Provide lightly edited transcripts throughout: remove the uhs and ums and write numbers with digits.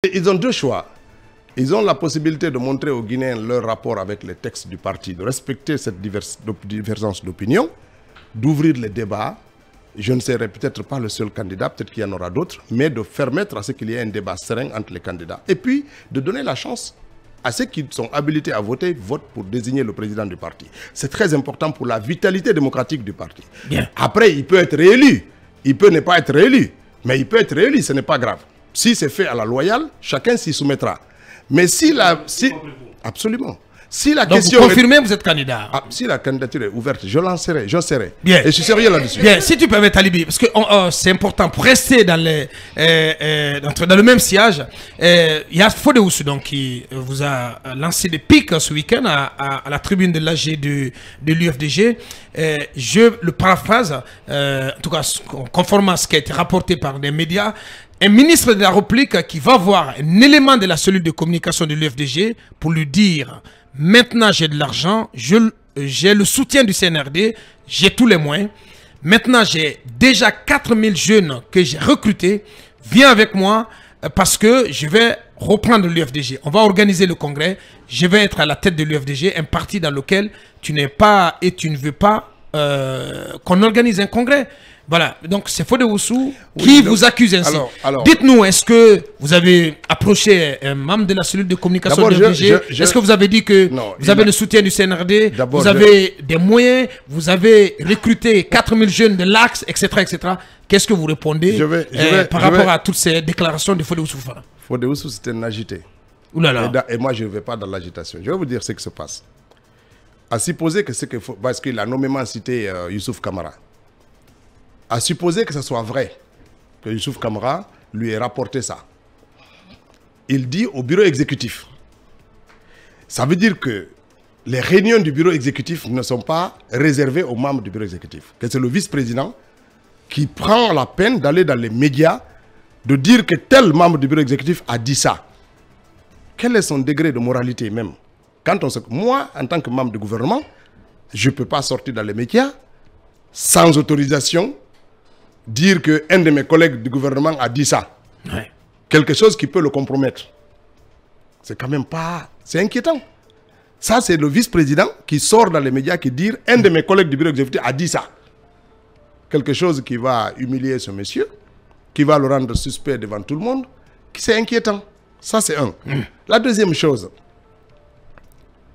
Ils ont deux choix. Ils ont la possibilité de montrer aux Guinéens leur rapport avec les textes du parti, de respecter cette divergence d'opinion, d'ouvrir les débats. Je ne serai peut-être pas le seul candidat, peut-être qu'il y en aura d'autres, mais de permettre à ce qu'il y ait un débat serein entre les candidats. Et puis, de donner la chance à ceux qui sont habilités à voter, votent pour désigner le président du parti. C'est très important pour la vitalité démocratique du parti. Bien. Après, il peut être réélu. Il peut ne pas être réélu. Mais il peut être réélu, ce n'est pas grave. Si c'est fait à la loyale, chacun s'y soumettra. Mais si la... Absolument. Si la Donc question vous confirmez que vous êtes candidat. si la candidature est ouverte, je lancerai, je serai. Bien. Et je suis sérieux là-dessus. Bien, si tu permets, Talibi, parce que c'est important pour rester dans, dans le même sillage. Il y a Fodé Oussou donc, qui vous a lancé des pics ce week-end à la tribune de l'AG de l'UFDG. Je le paraphrase, en tout cas conformément à ce qui a été rapporté par des médias. Un ministre de la République qui va voir un élément de la cellule de communication de l'UFDG pour lui dire: maintenant j'ai de l'argent, j'ai le soutien du CNRD, j'ai tous les moyens. Maintenant j'ai déjà 4000 jeunes que j'ai recrutés. Viens avec moi parce que je vais reprendre l'UFDG. On va organiser le congrès. Je vais être à la tête de l'UFDG, un parti dans lequel tu n'es pas et tu ne veux pas qu'on organise un congrès. Voilà, donc c'est Fodé Oussou qui vous accuse ainsi. Dites-nous, est-ce que vous avez approché un membre de la cellule de communication de l'UFDG? Est-ce que vous avez dit que vous avez le soutien du CNRD, vous avez des moyens, vous avez recruté 4000 jeunes de l'Axe, etc. etc. Qu'est-ce que vous répondez par rapport à toutes ces déclarations de Fodé Oussou? Fodé Oussou, c'est un agité. Et moi, je ne vais pas dans l'agitation. Je vais vous dire ce qui se passe. À supposer que c'est que... Parce qu'il a nommément cité Youssouf Kamara. À supposer que ce soit vrai, que Youssouf Kamara lui ait rapporté ça. Il dit au bureau exécutif. Ça veut dire que les réunions du bureau exécutif ne sont pas réservées aux membres du bureau exécutif. Que c'est le vice-président qui prend la peine d'aller dans les médias, de dire que tel membre du bureau exécutif a dit ça. Quel est son degré de moralité même? Moi, en tant que membre du gouvernement, je ne peux pas sortir dans les médias sans autorisation, dire qu'un de mes collègues du gouvernement a dit ça. Ouais. Quelque chose qui peut le compromettre. C'est quand même pas... C'est inquiétant. Ça, c'est le vice-président qui sort dans les médias qui dit un de mes collègues du bureau exécutif a dit ça. Quelque chose qui va humilier ce monsieur, qui va le rendre suspect devant tout le monde. C'est inquiétant. Ça, c'est un. La deuxième chose,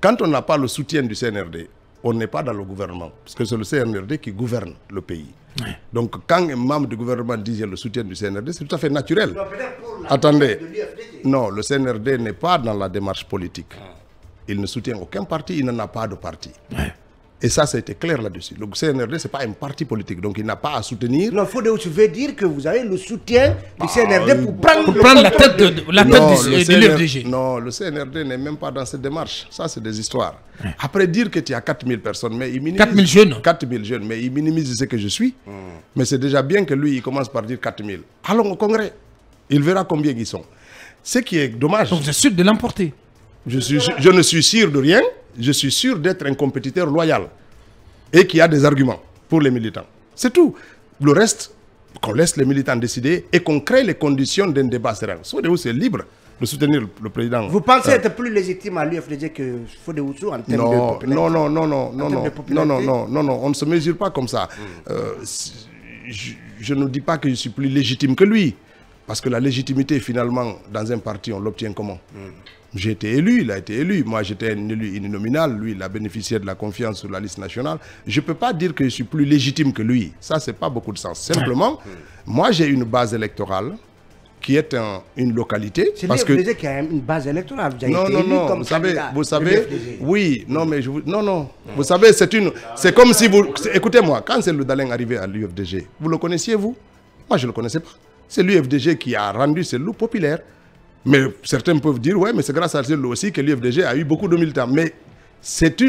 quand on n'a pas le soutien du CNRD, on n'est pas dans le gouvernement. Parce que c'est le CNRD qui gouverne le pays. Ouais. Donc, quand un membre du gouvernement dit le soutien du CNRD, c'est tout à fait naturel. Attendez. Non, le CNRD n'est pas dans la démarche politique. Il ne soutient aucun parti, il n'en a pas de parti. Ouais. Et ça a été clair là-dessus. Le CNRD, ce n'est pas un parti politique, donc il n'a pas à soutenir... Non, Fodé Oussou veut dire que vous avez le soutien du CNRD pour prendre la tête de l'UFDG. Non, le CNRD n'est même pas dans cette démarche. Ça, c'est des histoires. Ouais. Après dire que tu as 4000 personnes, mais il minimise... 4000 jeunes. 4000 jeunes, mais il minimise ce que je suis. Mais c'est déjà bien que lui, il commence par dire 4000. Allons au congrès. Il verra combien ils sont. Ce qui est dommage... Donc vous êtes sûr de l'emporter? Je ne suis sûr de rien. Je suis sûr d'être un compétiteur loyal et qui a des arguments pour les militants. C'est tout. Le reste, qu'on laisse les militants décider et qu'on crée les conditions d'un débat serein. Fodé Oussou est libre de soutenir le président. Vous pensez être plus légitime à l'UFDG que Fodé Oussou en termes de popularité? Non, on ne se mesure pas comme ça. Je ne dis pas que je suis plus légitime que lui. Parce que la légitimité, finalement, dans un parti, on l'obtient comment? J'ai été élu, il a été élu. Moi, j'étais un élu uninominal. Lui, il a bénéficié de la confiance sur la liste nationale. Je ne peux pas dire que je suis plus légitime que lui. Ça, c'est pas beaucoup de sens. Simplement, moi, j'ai une base électorale qui est une localité. C'est l'UFDG qui a une base électorale. Non, vous savez, oui, non, mais vous savez, c'est comme si vous... Écoutez-moi, quand Cellou Dalein arrivé à l'UFDG, vous le connaissiez, vous? Moi, je ne le connaissais pas. C'est l'UFDG qui a rendu Cellou populaire. Mais certains peuvent dire, ouais, mais c'est grâce à Cellou aussi que l'UFDG a eu beaucoup de militants. Mais c'est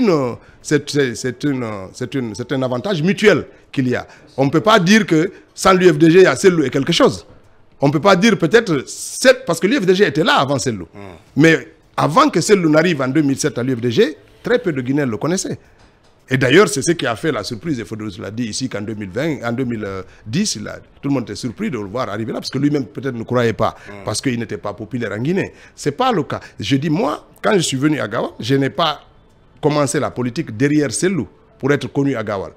un avantage mutuel qu'il y a. On ne peut pas dire que sans l'UFDG, il y a Cellou et quelque chose. On ne peut pas dire peut-être... Parce que l'UFDG était là avant Cellou. Mais avant que Cellou n'arrive en 2007 à l'UFDG, très peu de Guinéens le connaissaient. Et d'ailleurs, c'est ce qui a fait la surprise, et Fodé l'a dit ici qu'en 2020, en 2010, tout le monde était surpris de le voir arriver là, parce que lui-même peut-être ne croyait pas, parce qu'il n'était pas populaire en Guinée. Ce n'est pas le cas. Je dis, moi, quand je suis venu à Gawal, je n'ai pas commencé la politique derrière Sellou pour être connu à Gawal.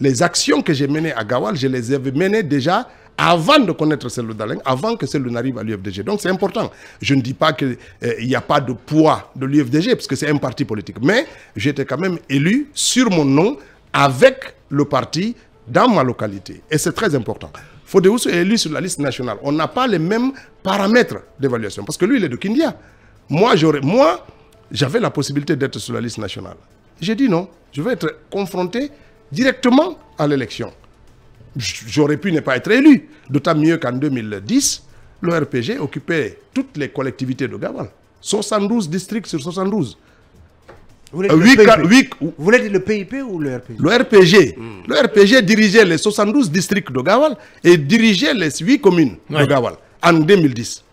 Les actions que j'ai menées à Gawal, je les avais menées déjà avant de connaître Sellou Dalein, avant que Sellou n'arrive à l'UFDG. Donc c'est important. Je ne dis pas qu'il n'y a pas de poids de l'UFDG, parce que c'est un parti politique. Mais j'étais quand même élu sur mon nom, avec le parti, dans ma localité. Et c'est très important. Fodé Oussou est élu sur la liste nationale. On n'a pas les mêmes paramètres d'évaluation, parce que lui, il est de Kindia. Moi, j'avais la possibilité d'être sur la liste nationale. J'ai dit non, je vais être confronté directement à l'élection. J'aurais pu ne pas être élu. D'autant mieux qu'en 2010, le RPG occupait toutes les collectivités de Gawal. 72 districts sur 72. Vous voulez dire le PIP ou le RPG? Le RPG. Le RPG dirigeait les 72 districts de Gawal et dirigeait les 8 communes de Gawal en 2010.